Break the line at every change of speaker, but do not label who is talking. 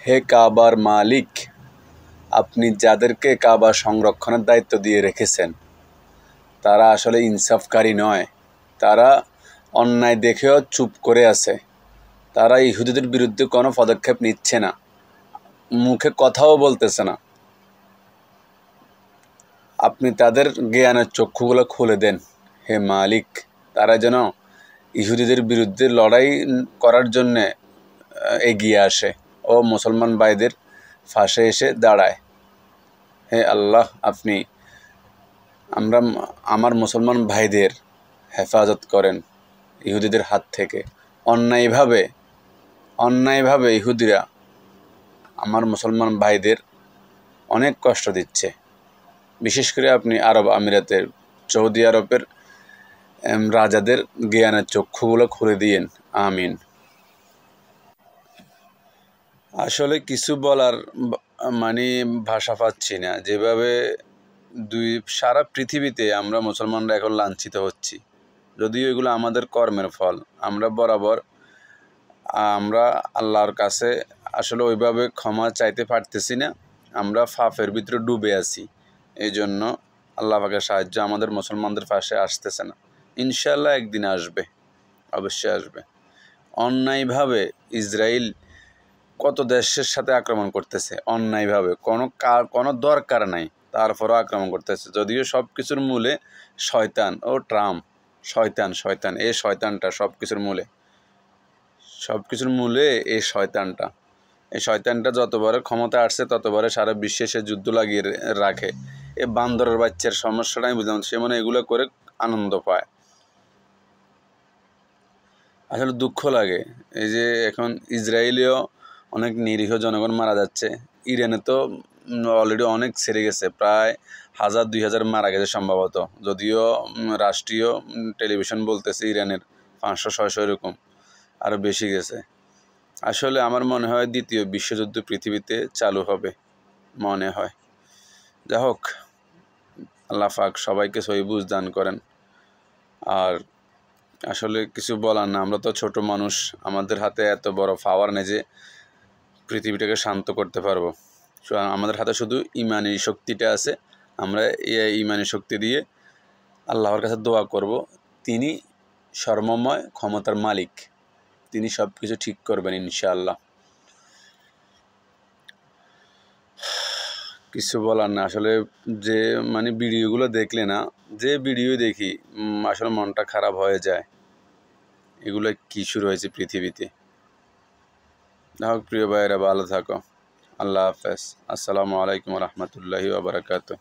হে কাবার মালিক, আপনি যাদেরকে কাবা সংরক্ষণের দায়িত্ব দিয়ে রেখেছেন তারা আসলে ইনসাফকারী নয়। তারা অন্যায় দেখেও চুপ করে আছে। তারা ইহুদিদের বিরুদ্ধে কোনো পদক্ষেপ নিচ্ছে না, মুখে কথাও বলতেছে না। আপনি তাদের জ্ঞানের চক্ষুগুলো খুলে দেন হে মালিক। তারা যেন ইহুদিদের বিরুদ্ধে লড়াই করার জন্যে এগিয়ে আসে ও মুসলমান ভাইদের পাশে এসে দাঁড়ায়। হে আল্লাহ, আপনি আমার মুসলমান ভাইদের হেফাজত করেন ইহুদিদের হাত থেকে। অন্যায়ভাবে ইহুদিরা আমার মুসলমান ভাইদের অনেক কষ্ট দিচ্ছে। বিশেষ করে আপনি আরব আমিরাতের, সৌদি আরবের রাজাদের জ্ঞানের চক্ষুগুলো খুলে দিয়েন। আমিন। আসলে কিছু বলার মানে ভাষা পাচ্ছি না। যেভাবে সারা পৃথিবীতে আমরা মুসলমানরা এখন লাঞ্ছিত হচ্ছি, যদিও এগুলো আমাদের কর্মের ফল। আমরা আল্লাহর কাছে আসলে ওইভাবে ক্ষমা চাইতে পারতেছি না। আমরা পাপের ভিতরে ডুবে আছি। এই জন্য আল্লাহ পাকের সাহায্য আমাদের মুসলমানদের পাশে আসতেছে না। ইনশাআল্লাহ একদিন আসবে, অবশ্যই আসবে। অন্যায়ভাবে ইসরায়েল কত দেশের সাথে আক্রমণ করতেছে, অন্যায়ভাবে, কোনো দরকার নাই, তারপরও আক্রমণ করতেছে। যদিও সব কিছুর মূলে শয়তান ও ট্রাম্প। শয়তান এই শয়তানটা সব কিছুর মূলে এই শয়তানটা যতবারে ক্ষমতা আসছে ততবারে সারা বিশ্বে সে যুদ্ধ লাগিয়ে রাখে। এ বান্দরের বাচ্চার সমস্যাটা আমি বুঝলাম, সে মনে এগুলো করে আনন্দ পায়। আসলে দুঃখ লাগে। এই যে এখন ইসরায়েলেও অনেক নিরীহ জনগণ মারা যাচ্ছে। ইরানে তো অলরেডি অনেক ছেড়ে গেছে, প্রায় 1000-2000 মারা গেছে সম্ভবত। যদিও রাষ্ট্রীয় টেলিভিশন বলতেছে ইরানের 500-600 এরকম, আরও বেশি গেছে। আসলে আমার মনে হয় দ্বিতীয় বিশ্বযুদ্ধ পৃথিবীতে চালু হবে, মনে হয়। যাই হোক, আল্লাহ পাক সবাইকে সহি বুঝ দান করেন। আর আসলে কিছু বলার না, আমরা তো ছোট মানুষ, আমাদের হাতে এত বড় পাওয়ার নেই যে পৃথিবীটাকে শান্ত করতে পারবো। আমাদের হাতে শুধু ইমানি শক্তিটা আছে। আমরা এই ইমানি শক্তি দিয়ে আল্লাহর কাছে দোয়া করব। তিনি সর্বময় ক্ষমতার মালিক, তিনি সব কিছু ঠিক করবেন ইনশাআল্লাহ। কিছু বলার না। আসলে যে ভিডিওগুলো দেখলে না, যে ভিডিও দেখি আসলে মনটা খারাপ হয়ে যায়। এগুলো কি শুরু হয়েছে পৃথিবীতে। যাই হোক প্রিয় ভাইয়েরা, ভালো থাকো। আল্লাহ হাফেজ। আসসালামু আলাইকুম রহমতুল্লাহি ওয়া বারাকাতুহু।